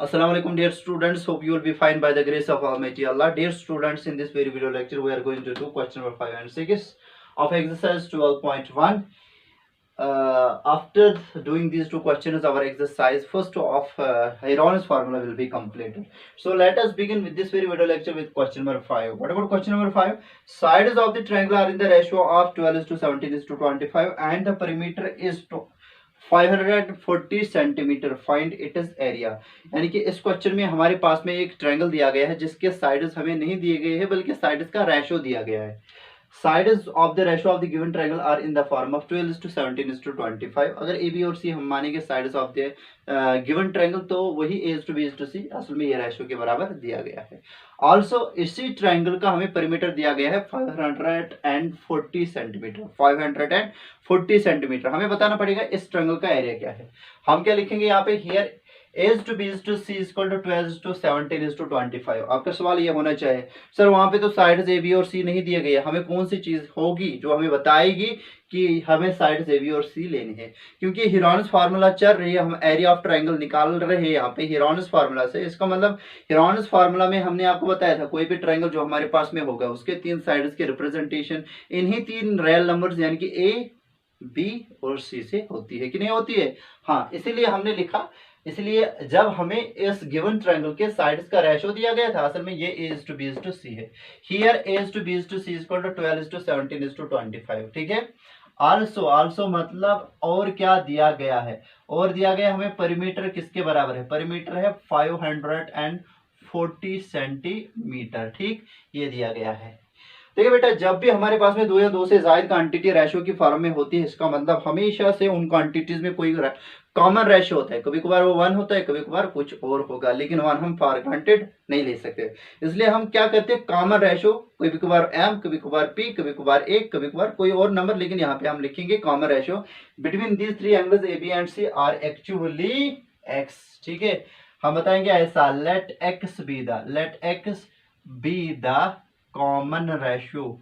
Assalamualaikum dear students, hope you will be fine by the grace of Almighty Allah. Dear students, in this very video lecture we are going to do question number 5 and 6 of exercise 12.1. After doing these two questions, our exercise first of Heron's formula will be completed. So let us begin with this very video lecture with question number 5. What about question number 5? Sides of the triangle are in the ratio of 12:17:25 and the perimeter is 540 centimetre. Find it is area. यानी कि इस question में हमारे पास में एक triangle दिया गया है जिसके साइड्स हमें नहीं दिए गए हैं बल्कि साइड्स का रेशो दिया गया है. Sides of the ratio of the given triangle are in the form of 12:17:25. अगर ए बी और सी हम मानेंगे sides of the given triangle तो वही A to B to C असल में ये रेशो के बराबर दिया गया है. ऑल्सो इसी ट्रायंगल का हमें परिमीटर दिया गया है 540 सेंटीमीटर. 540 सेंटीमीटर. हमें बताना पड़ेगा इस ट्रायंगल का एरिया क्या है. हम क्या लिखेंगे यहाँ पे here A to B to C equal to 12:17:25. आपका सवाल ये होना चाहिए सर वहां पे तो साइड्स ए बी और सी नहीं दिए गए, हमें कौन सी चीज होगी जो हमें बताएगी कि हमें साइड्स ए बी और सी लेनी है. क्योंकि हिरोन्स फार्मूला चल रही है, हम एरिया ऑफ ट्रायंगल निकाल रहे हैं यहाँ पे हिरोन्स फार्मूला से. इसका मतलब हिरोन्स फार्मूला में हमने आपको बताया था कोई भी ट्रायंगल जो हमारे पास में होगा उसके तीन साइड्स के रिप्रेजेंटेशन इन्हीं तीन रियल नंबर्स यानी कि ए बी और सी से होती है कि नहीं होती है. हाँ, इसीलिए हमने लिखा. इसलिए जब हमें इस गिवन ट्रायंगल के साइड्स का रेशो दिया गया था असल में ये a to b to c है. Here a to b to c equal to 12:17:25. ठीक है. आल्सो मतलब और क्या दिया गया है, और दिया गया हमें परिमीटर किसके बराबर है. परिमीटर है 540 सेंटीमीटर. ठीक, ये दिया गया है. देखिए बेटा, जब भी हमारे पास में दो या दो से ज्यादा क्वांटिटी रेशो की फॉर्म में होती है इसका मतलब हमेशा से उन क्वांटिटीज में कोई कॉमन रेशो होता है. कभी कभार वो 1 होता है, कभी कभार कुछ और होगा, लेकिन 1 हम फॉर ग्रांटेड नहीं ले सकते. इसलिए हम क्या करते हैं, कॉमन रेशो कभी कभार m, कभी कभार p, कभी कभार 1, कभी कभार कोई और नंबर, लेकिन यहाँ पे हम लिखेंगे common ratio between these three angles A B and C are actually x. ठीक है, हम बताएंगे ऐसा let x be the common ratio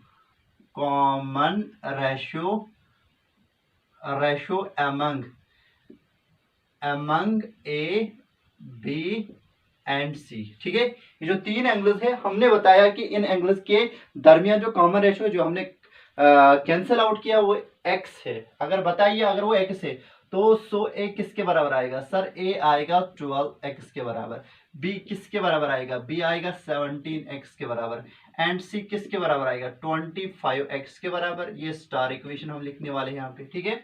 among A, B and C. ठीक है, ये जो तीन एंगल्स है हमने बताया कि इन एंगल्स के दरमियान जो कॉमन रेशो जो हमने कैंसिल आउट किया वो x है. अगर बताइए अगर वो x है तो सो a किसके बराबर आएगा सर. a आएगा 12x के बराबर. b किसके बराबर आएगा. b आएगा 17x के बराबर. एंड c किसके बराबर आएगा 25x के बराबर. ये स्टार इक्वेशन हम लिखने वाले हैं यहाँ पे. ठीक है,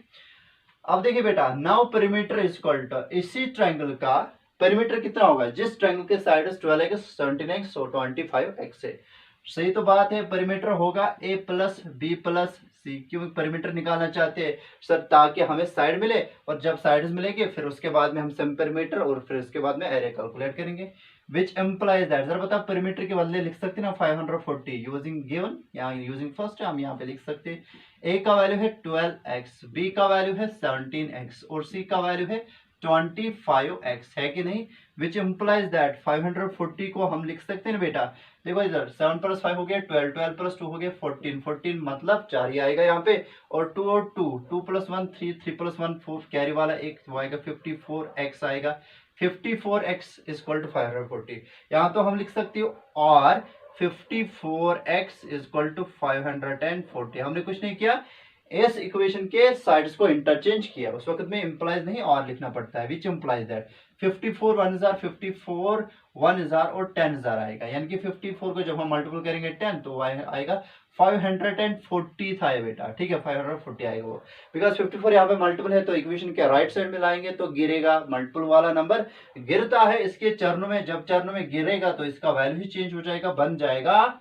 अब देखिए बेटा, now perimeter is equal to इसी ट्रायंगल का पेरीमीटर कितना होगा जिस ट्रायंगल के साइड्स 12x, 17x और 25x है. सही तो बात है, पेरीमीटर होगा a प्लस बी प्लस सी. क्यों पेरीमीटर निकालना चाहते हैं सर, ताकि हमें साइड मिले और जब साइड्स मिलेंगे फिर उसके बाद में हम सम पेरीमीटर और फिर उसके बाद में एरिया कैलकुलेट करेंगे. विच एम्प्लाइज दैट, जरा बता पेरीमीटर के बदले लिख सकते हैं ना 540 यूजिंग गिवन, यहाँ यूजिंग फर्स्ट हम यहाँ पे लिख सकते हैं. a का वैल्यू है 12x, b का वैल्यू है 17x और c का वैल्यू है 25x है कि नहीं. विच एम्प्लाइज दैट 540 को हम लिख सकते हैं बेटा. देखो इधर 7 + 5 हो गया 12, 12 + 2 हो गया 14, 14 मतलब 4 ही आएगा यहाँ पे. और 2 और 2, 2 + 1 3, 3 + 1 4, कैरी वाला एक वो आएगा 54x आएगा. 54x equal to 540. यहाँ तो हम लिख सकते हो और 54x इक्वल टू 540. हमने कुछ नहीं किया, इस इक्वेशन के साइड्स को इंटरचेंज किया. उस वक्त में इंप्लाइज नहीं और लिखना पड़ता है. विच इंप्लाइज दैट 54 1 हजार, 54 1 हजार और 10 हजार आएगा. यानी कि 54 को जब हम मल्टीपल करेंगे 10 तो आएगा 540 था ये बेटा. ठीक है, 540 आएगा वो. बिकॉज 54 यहाँ पे मल्टीपल है तो इक्वेशन के राइट साइड में लाएंगे तो गिरेगा. मल्टीपल वाला नंबर गिरता है इसके चरणों में, जब चरणों में गिरेगा तो इसका वैल्यू ही चेंज हो जाएगा, बन जाएगा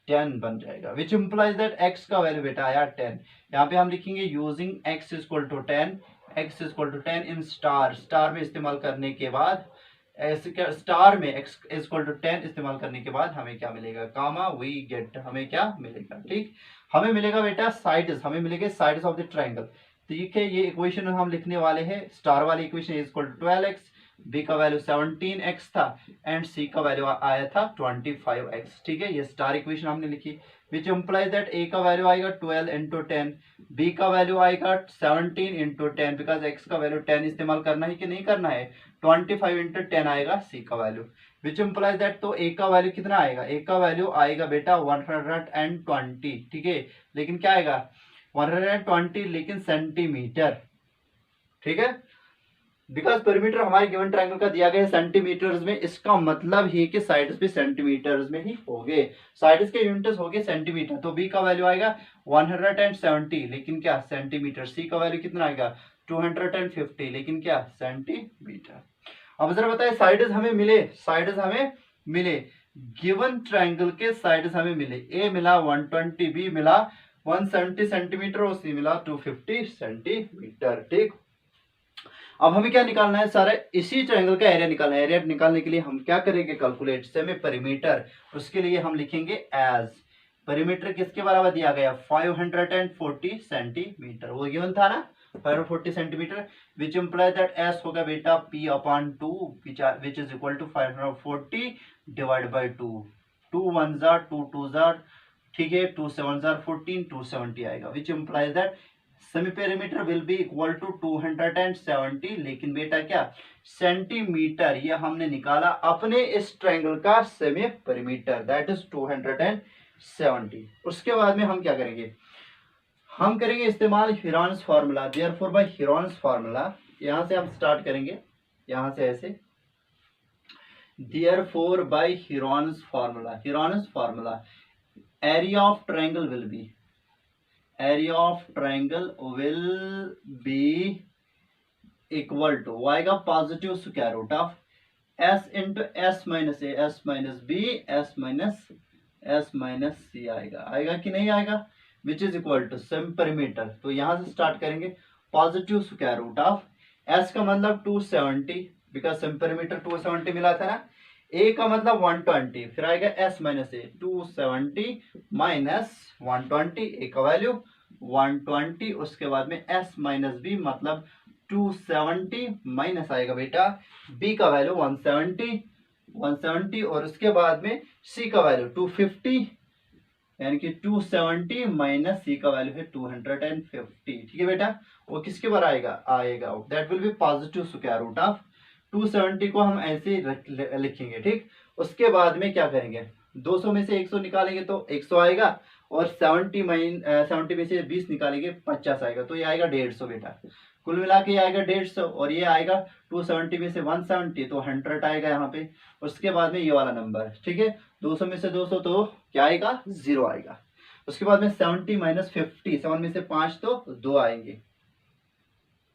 10 बन जाएगा. विच इंप्लाइज दैट x का वैल्यू बेटा आया 10. यहाँ पे हम लिखेंगे using x equal to 10, x equal to 10 in star. Star में इस्तेमाल करने के बाद स्टार में x इक्वल टू 10 इस्तेमाल करने के बाद हमें क्या मिलेगा, कामा वी गेट. हमें क्या मिलेगा, ठीक, हमें मिलेगा बेटा साइड्स, हमें मिलेंगे साइड्स ऑफ द ट्रायंगल. ठीक है, ये इक्वेशन हम लिखने वाले हैं. स्टार वाली equation equal to 12x, B का वैल्यू 17x था एंड सी का वैल्यू आया था 25x। ठीक है, ये स्टार इक्वेशन हमने लिखी, विच इम्प्लाइज दैट ए का वैल्यू आएगा 12 इंटू 10, बी का वैल्यू आएगा 17 इंटू 10, बिकॉज एक्स का वैल्यू 10 इस्तेमाल करना है कि नहीं करना है, 25 इंटू 10 आएगा सी का वैल्यू, विच इम्प्लाइज दैट, तो ए का वैल्यू कितना आएगा, ए का वैल्यू आएगा बेटा 120। ठीक है, लेकिन क्या आएगा 120 लेकिन सेंटीमीटर। ठीक है, बिकॉज पेरीमीटर हमारे गिवन ट्रायंगल का दिया गया है सेंटीमीटर्स में, इसका मतलब ही कि साइड्स भी सेंटीमीटर्स में ही होंगे, साइड्स के यूनिट्स होंगे सेंटीमीटर, तो बी का वैल्यू आएगा 170 लेकिन क्या सेंटीमीटर, सी का वैल्यू कितना आएगा 250 लेकिन क्या सेंटीमीटर। अब जरा बताए साइड्स हमें मिले, साइड्स हमें मिले, गिवन ट्रायंगल के साइड्स हमें मिले, ए मिला 120, बी मिला 170 सेंटीमीटर और सी मिला 250 सेंटीमीटर। ठीक, अब हमें क्या निकालना है, सारा इसी ट्रायंगल का एरिया निकालना है, एरिया निकालने के लिए हम क्या करेंगे कैलकुलेट सेमी पेरीमीटर, उसके लिए हम लिखेंगे एज पेरीमीटर किसके बराबर दिया गया 540 सेंटीमीटर, वो गिवन था ना 540 centimetre, which implies that s होगा बेटा p upon 2 which is equal to 540 divide by 2, 2 1 जार 2 2 जार, ठीक है 2 7 जार 14, 270 आएगा, which implies that semi perimeter will be equal to 270, लेकिन बेटा क्या सेंटीमीटर, ये हमने निकाला अपने इस ट्रायंगल का सेमी पेरीमीटर, दैट इज 270। उसके बाद में हम क्या करेंगे, हम करेंगे इस्तेमाल Heron's formula, therefore by Heron's formula, यहां से हम स्टार्ट करेंगे, यहां से ऐसे, therefore by Heron's formula, Heron's formula area of triangle will be, area of triangle will be equal to, वो आएगा positive square root of s into s minus a, s minus b, s minus c आएगा, आएगा कि नहीं आएगा, which is equal to semi perimeter, तो यहां से स्टार्ट करेंगे positive square root of s का मतलब 270, बिकॉज सेमी पेरीमीटर 270 मिला था ना, a का मतलब 120, फिर आएगा s minus A 270 minus 120, a का वैल्यू 120, उसके बाद में s माइनस बी मतलब 270 माइनस आएगा बेटा b का वैल्यू 170 और उसके बाद में c का वैल्यू 250, यानी कि 270 माइनस c का वैल्यू है 250। ठीक है बेटा, वो किसके बार आएगा, आएगा that will be positive square root of 270 को हम ऐसे लिखेंगे। ठीक, उसके बाद में क्या करेंगे, 200 में से 100 निकालेंगे तो 100 आएगा, और 70 में से 20 निकालेंगे 50 आएगा, तो ये आएगा 150 बेटा, कुल मिला के ये आएगा 150, और ये आएगा 270 में से 170 तो 100 आएगा यहाँ पे, उसके बाद में ये वाला नंबर। ठीक है, 200 में से 200 तो क्या आएगा 0 आएगा, उसके बाद में 70 माइनस 50, 7 में से 5 तो 2 आएंगे,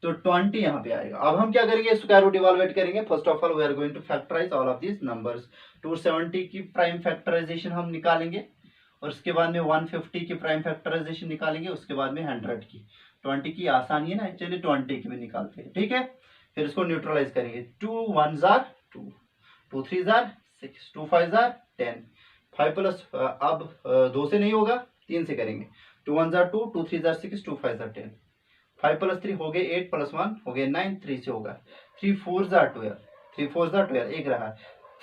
तो 20 यहाँ पे आएगा। अब हम क्या करेंगे, स्क्वायर रूट इवैल्यूएट करेंगे, first of all we are going to factorise all of these numbers, 270 की प्राइम फैक्टराइजेशन हम निकालेंगे, और उसके बाद में 150 की प्राइम फैक्टराइजेशन निकालेंगे, उसके बाद में 100 की, 20 की आसानी है ना, चलिए 20 की भी निकालते हैं। ठीक है, फिर इसको न्यूट्रलाइज करेंगे, 2 1 जार 2, 2 3 जार 6, 2 5 जार 10, 5 प्लस अब 2 से नहीं होगा 3 से करेंगे, 2 1 जार 2, 2 3 जार 6, 2 5 जार 10, 5 प्लस 3 हो गए 8 प्लस 1 हो गए 9, 3 से होगा, 3 4 जार 12, 3 4 जार 12 एक रहा,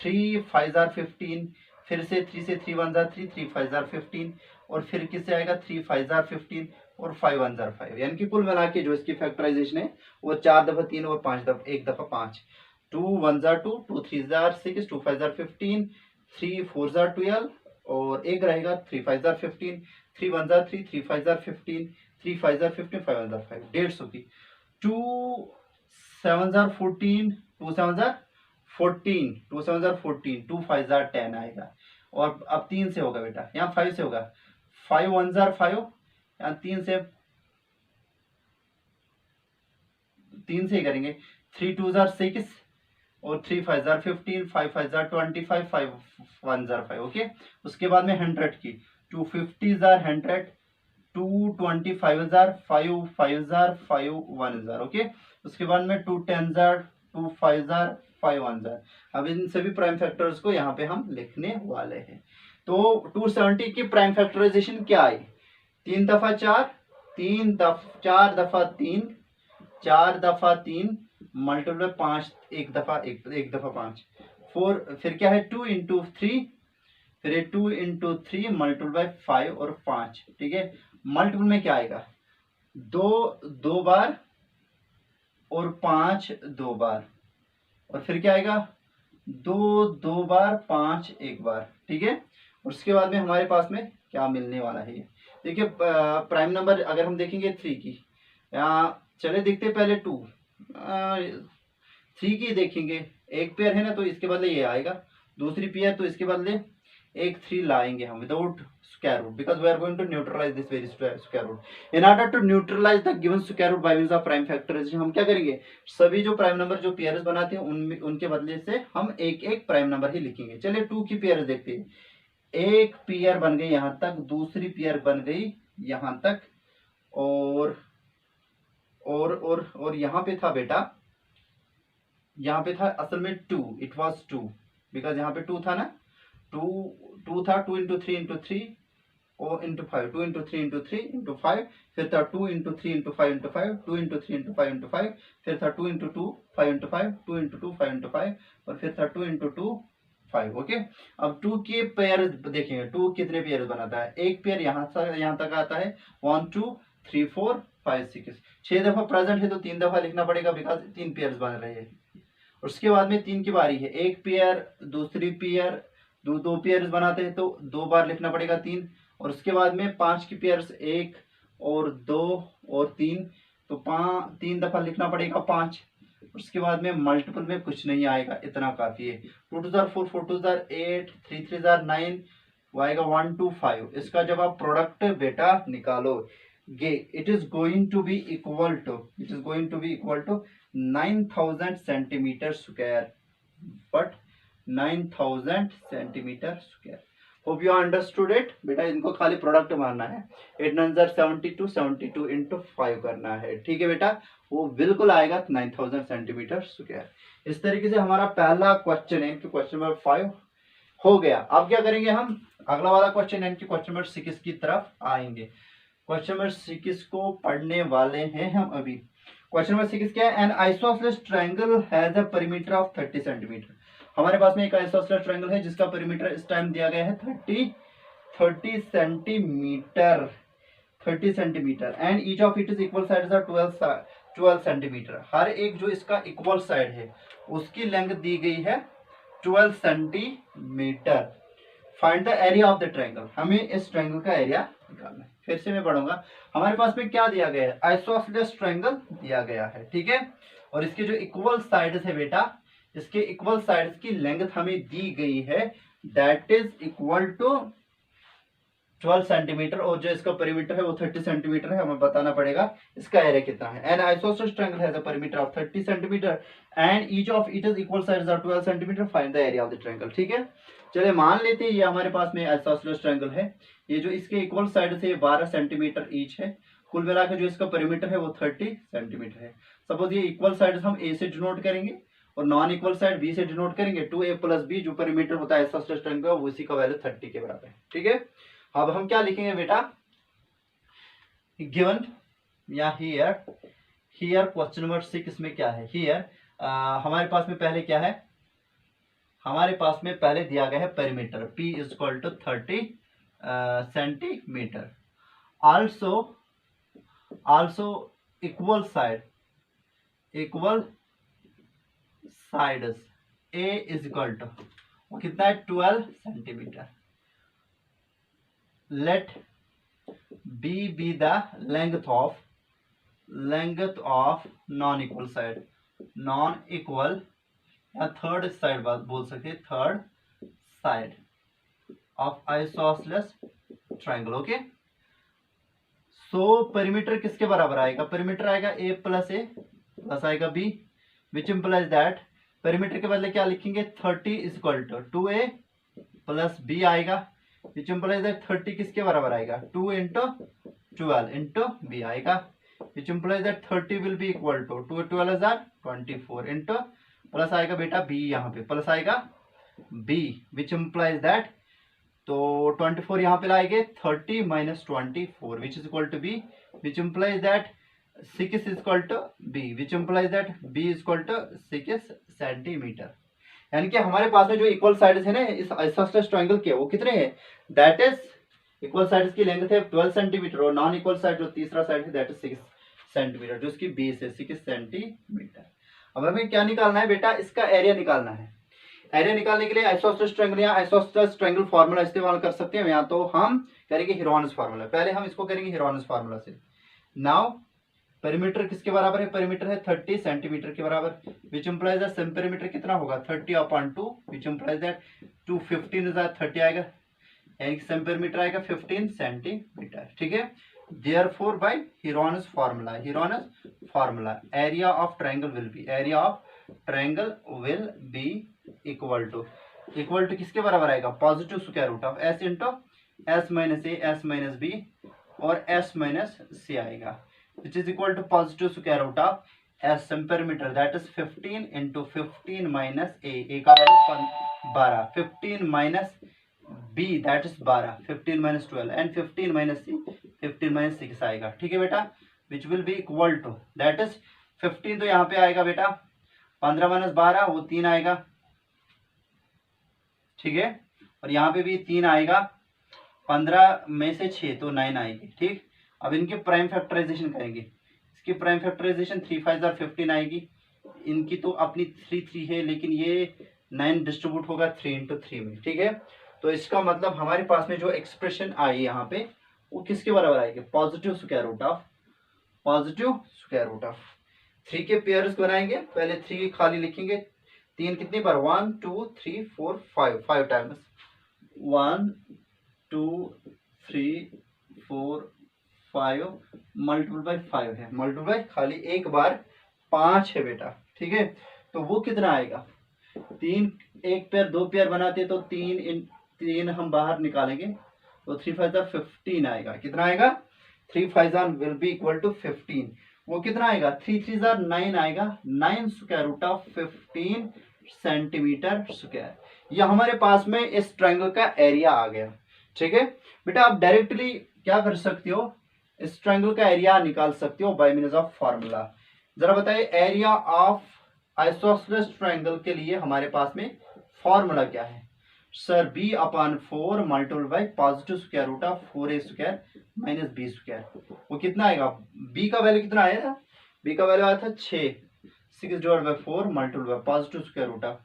3 5 जार 15, फिर से 3 से 3 1 जार 3, 3 5 जार 15, और फिर किससे आएगा 3 5 जार 15 और 5 1 जार 5, यानी कि कुल मिला के जो इसकी फैक्टराइजेशन है वो 4 दफा 3 और 5 दफा 1 दफा 5, 2 1 जार 2, 2 3 जार 6, 2 5 जार 15, 3 4 जार 12, और एक रहेगा 3 5 jar 15, 3 1 jar 3, 3 5 jar 15, 3 5 jar 15, 5 1 jar 5, 150 की, 2 7 जार 14, 2 7 जार 14, 2 7 जार 14, 2 5 जार 10 आएगा, और अब 3 से होगा बेटा, यहाँ 5 से होगा, 5 1 जार 5, यहाँ 3 से ही करेंगे, 3 2 जार 6, और 3 5 जार 15, 5 5 जार 25, 5 1 जार 5, ओके। उसके बाद में 100 की, 250 jar 100, 225 jar 5 5 jar 5 1 jar, okay. उसके बाद में 2 10 जार 2 5 जार 5 1 जार। अब इन सभी प्राइम फैक्टर्स को यहाँ पे हम लिखने वाले हैं। तो 270 की प्राइम फैक्टराइजेशन क्या आई, 3 दफा 4, 4 दफा 3, 4 दफा 3, मल्टीप्लाई 5 एक दफा, एक दफा 5, 4, फिर क्या है 2 इंटू 3, फिर ये 2 इंटू 3 मल्टीप्लाई 5 और 5, ठीक है। मल्टीपल में क्या आएगा, 2 2 बार और 5 2 बार, और फिर क्या आएगा 2 2 बार 5 एक बार, ठीक है। और उसके बाद में हमारे पास में क्या मिलने वाला है, ये देखिए प्राइम नंबर अगर हम देखेंगे 3 की, यहाँ चले देखते पहले 2, 3 की देखेंगे, एक पेयर है ना, तो इसके बदले ये आएगा, दूसरी पेयर तो इसके बदले एक 3 लाएंगे हम without square root, because we are going to neutralize this very square root. In order to neutralize the given square root by means of prime factorization, हम क्या करेंगे, सभी जो प्राइम नंबर जो पेयर्स बनाते हैं उनके बदले से हम एक एक प्राइम नंबर ही लिखेंगे। चलिए 2 की पेयर देखते हैं, एक पेयर बन गई यहां तक, दूसरी पेयर बन गई यहां तक, और यहाँ पे था बेटा, यहाँ पे था असल में 2, इट वाज 2, बिकॉज यहाँ पे 2 था ना, 2 था, 2 इंटू 3 इंटू 3 और इंटू 5, 2 इंटू 3 इंटू 3 इंटू 5, फिर था 2 into 3 into 5 into 5, 2 into 3 into 5 into 5, फिर था 2 इंटू 2 5 इंटू 5, 2 इंटू 2 5 इंटू 5, और फिर था 2 इंटू 2 5। ओके, अब 2 के पेयर देखेंगे, 2 कितने पेयर बनाता है, एक पेयर यहाँ तक आता है, 1 2 3 4 5 6, 6 दफा प्रेजेंट है तो 3 दफा लिखना पड़ेगा, बिकॉज 3 पेयर बन रहे हैं। उसके बाद में 3 की बारी है, एक पेयर, दूसरी पेयर, दो पेयर्स बनाते हैं तो 2 बार लिखना पड़ेगा 3, और उसके बाद में 5 की पेयर्स 1 और 2 और 3, तो 3 दफा लिखना पड़ेगा 5। उसके बाद में मल्टीपल में कुछ नहीं आएगा, इतना काफी है। 2 2 4 4 2 8 3 3 9 आएगा 1 2 5। इसका जब आप प्रोडक्ट बेटा निकालोगे, it is going to be equal to 9000 centimetre square, but 9000 centimetre square. Hope you understood it बेटा, इनको खाली प्रोडक्ट मारना है, 8 9 72 इंटू 5 करना है, ठीक है बेटा, वो बिल्कुल आएगा 9000 सेंटीमीटर स्क्वायर। इस तरीके से हमारा पहला क्वेश्चन है, क्वेश्चन नंबर 5 हो गया। अब क्या करेंगे हम, अगला वाला क्वेश्चन है क्वेश्चन नंबर 6 की तरफ आएंगे। क्वेश्चन नंबर 6 को पढ़ने वाले हैं हम अभी। क्वेश्चन नंबर 6 क्या है, an isosceles triangle has a perimeter of 30 centimetre. हमारे पास में एक आइसोसेलेस ट्रायंगल है जिसका पेरीमीटर इस टाइम दिया गया है 30 centimetre, and each of it is equal sides are 12 centimetre. हर एक जो इसका इक्वल साइड है उसकी लेंथ दी गई है 12 centimetre. Find the area of the triangle, हमें इस ट्रायंगल का एरिया निकालना है। फिर से मैं पढ़ूंगा, हमारे पास में क्या दिया गया है, आइसोसेलेस ट्रायंगल दिया गया है, ठीक है, और इसके जो इक्वल साइड्स है बेटा, इसके इक्वल साइड्स की लेंथ हमें दी गई है, that is equal to 12 centimetre, और जो इसका पेरीमीटर है वो 30 सेंटीमीटर है। हमें बताना पड़ेगा इसका एरिया कितना है। An isosceles triangle has a perimeter of 30 centimetre and each of it is equal sides are 12 centimetre, find the area of the triangle. ठीक है, चलिए मान लेते हैं ये हमारे पास में आइसोसेलेस ट्रायंगल है, ये जो इसके इक्वल साइड से 12 सेंटीमीटर ईच है, कुल मिलाकर जो इसका पेरीमीटर है वो 30 सेंटीमीटर है। सपोज ये इक्वल साइड हम ए से डिनोट करेंगे और नॉन इक्वल साइड बी से डिनोट करेंगे, 2a + b जो पेरीमीटर होता है आइसोसेलेस ट्रायंगल का, वो इसी का वैल्यू 30 के बराबर है। ठीक है, अब हम क्या लिखेंगे बेटा, गिवन या हियर क्वेश्चन नंबर 6 में क्या है, हियर हमारे पास में पहले क्या है, हमारे पास में पहले दिया गया है perimeter p = 30 centimetre, also equal sides a = वो कितना है 12 centimetre. let b be the length of non-equal side, non-equal या थर्ड साइड बात बोल सकते हैं, third side of isosceles triangle. Okay, so perimeter किसके बराबर आएगा, पेरीमीटर आएगा a प्लस आएगा b, which implies that perimeter के बदले क्या लिखेंगे, 30 = 2a + b आएगा, विच इंप्लाइज दैट 30 किसके बराबर आएगा, 2 × 12 × b आएगा, which implies that 30 will be equal to 2 12 24 into plus आएगा बेटा b, यहाँ पे प्लस आएगा b, विच इंप्लाइज दैट, तो 24 यहाँ पे लाएंगे 30 - 24 which is equal to b, which implies that 6 is equal to b, which implies that b is equal to 6 centimetre. यानी कि हमारे पास में जो इक्वल साइड्स है ना इस आइसोसेलेस ट्रायंगल के, वो कितने हैं, दैट इज इक्वल साइड्स की लेंथ है 12 सेंटीमीटर, और नॉन इक्वल साइड जो तीसरा साइड है दैट इज 6 सेंटीमीटर, जो इसकी बेस है 6 सेंटीमीटर। अब हमें क्या निकालना है बेटा, इसका एरिया निकालना है। एरिया निकालने के लिए आइसोसेलेस ट्रायंगल या आइसोसेलेस ट्रायंगल फार्मूला इस्तेमाल कर सकते हैं, या तो हम करेंगे हीरोनस फार्मूला। पहले हम इसको करेंगे हीरोनस फार्मूला से। नाउ पेरीमीटर किसके बराबर है, पेरीमीटर है 30 सेंटीमीटर के बराबर, विच इंप्लाइज दैट सेम पेरीमीटर कितना होगा 30/2, विच इंप्लाइज दैट 215 30 आएगा, यानी कि सेम पेरीमीटर आएगा 15 सेंटीमीटर। ठीक है, therefore by Heron's formula area of triangle will be equal to किसके बराबर आएगा, positive square root of s into s minus a s minus b और s माइनस सी आएगा, which is equal to positive square root of s centimeter, that is 15 into 15 minus a का value 12, 15 minus b that is 12, 15 minus 12 and 15 minus c 15 minus 6 आएगा। ठीक है बेटा, which will be equal to that is 15 तो यहाँ पे आएगा बेटा 15 minus 12 वो 3 आएगा। ठीक है, और यहाँ पे भी 3 आएगा, 15 में से 6 तो 9 आएगी। ठीक, अब इनके प्राइम फैक्टराइजेशन करेंगे। इसकी प्राइम फैक्टराइजेशन 3 5 15 आएगी, इनकी तो अपनी 3 3 है, लेकिन ये 9 डिस्ट्रीब्यूट होगा 3 इंटू 3 में। ठीक है, तो इसका मतलब हमारे पास में जो एक्सप्रेशन आई यहाँ पे वो किसके बराबर आएगी, पॉजिटिव स्क्वायर रूट ऑफ 3 के पेयर्स बनाएंगे। पहले 3 खाली लिखेंगे, 3 कितनी बार 1 2 3 4 5 टाइम्स 1 2 3 4 5 मल्टीपल बाय 5 है, मल्टीपल बाय खाली एक बार 5 है बेटा। ठीक है, तो वो कितना आएगा, 3 एक पेयर 2 पेयर बनाते तो 3 हम बाहर निकालेंगे तो 3 5 15 आएगा। कितना आएगा, 3 5 विल बी इक्वल टू 15, वो कितना आएगा 3 3 9 आएगा, 9 square root of 15 centimetre square. ये हमारे पास में इस ट्रायंगल का एरिया आ गया। ठीक है बेटा, आप डायरेक्टली क्या कर सकते हो, इस ट्रायंगल का एरिया निकाल सकते हो बाय मींस ऑफ फार्मूला। जरा बताइए एरिया ऑफ आइसोसेलेस ट्रायंगल के लिए हमारे पास में फार्मूला क्या है, sir b/4 multiple by positive square root of 4a square minus b square. वो कितना आएगा, b का वैल्यू कितना आया, b का वैल्यू आया था 6/4 multiple by positive square root of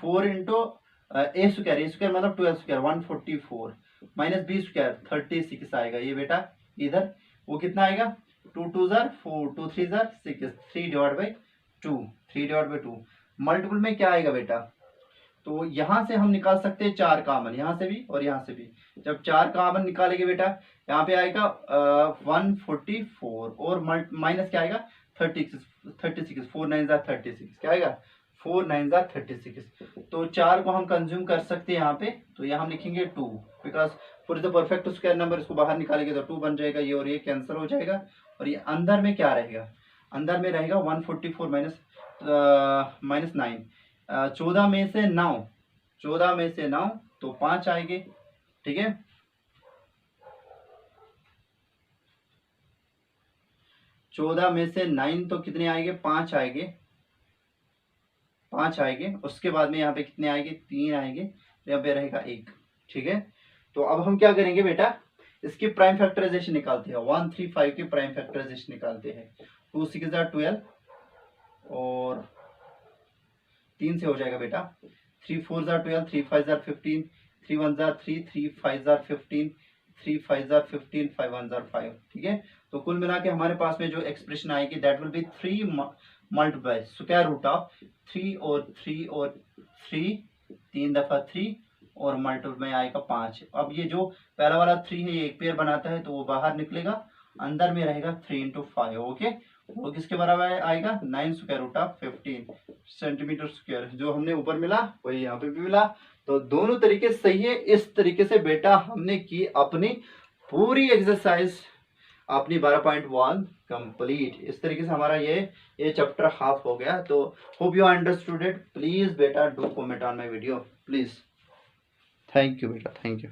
4 into a square मतलब 12 स्क्वायर 144 माइनस b स्क्वायर 36 आएगा ये बेटा इधर। वो कितना आएगा 2 2 4 2 3 6 3/2 मल्टीपल में क्या आएगा बेटा, तो यहां से हम निकाल सकते हैं 4 कॉमन, यहां से भी और यहां से भी। जब 4 कॉमन निकालेंगे बेटा यहाँ पे आएगा 144 और माइनस क्या आएगा 36 4 9 36 क्या आएगा 4 9 36। तो 4 को हम कंज्यूम कर सकते हैं यहाँ पे, तो यहाँ हम लिखेंगे 2 because four is the perfect square number, इसको बाहर निकालेंगे तो 2 बन जाएगा, ये और ये कैंसिल हो जाएगा। और ये अंदर में क्या रहेगा, अंदर में रहेगा 144 माइनस 9, 14 में से 9 तो 5 आएंगे। ठीक है, चौदह में से 9 तो कितने आएंगे 5 आएंगे। उसके बाद में यहाँ पे कितने आएंगे 3 आएंगे, यहाँ पे रहेगा 1। ठीक है, तो अब हम क्या करेंगे बेटा, इसकी प्राइम फैक्टराइजेशन निकालते हैं, 135 की प्राइम फैक्टराइजेशन निकालते हैं। 2 6 12 और 3 से हो जाएगा बेटा, 3 4 12 3 5 15 3 1 3 3 5 15 3 5 15 5 1 5। ठीक है, तो कुल मिला के हमारे पास में जो एक्सप्रेशन आएगी that will be 3 multiply square root of 3 और 3 3 दफा 3 और मल्टीपल में आएगा 5। अब ये जो पहला वाला 3 है ये एक पेयर बनाता है तो वो बाहर निकलेगा, अंदर में रहेगा 3 इंटू 5। ओके, वो किसके बराबर आएगा 9 square root of 15 centimetre square. जो हमने ऊपर मिला वही यहाँ पे भी मिला, तो दोनों तरीके सही है। इस तरीके से बेटा हमने की अपनी पूरी एक्सरसाइज अपनी 12.1 कंप्लीट। इस तरीके से हमारा ये चैप्टर हाफ हो गया। तो hope you understood it. Please बेटा do comment on my video please. Thank you बेटा, थैंक यू।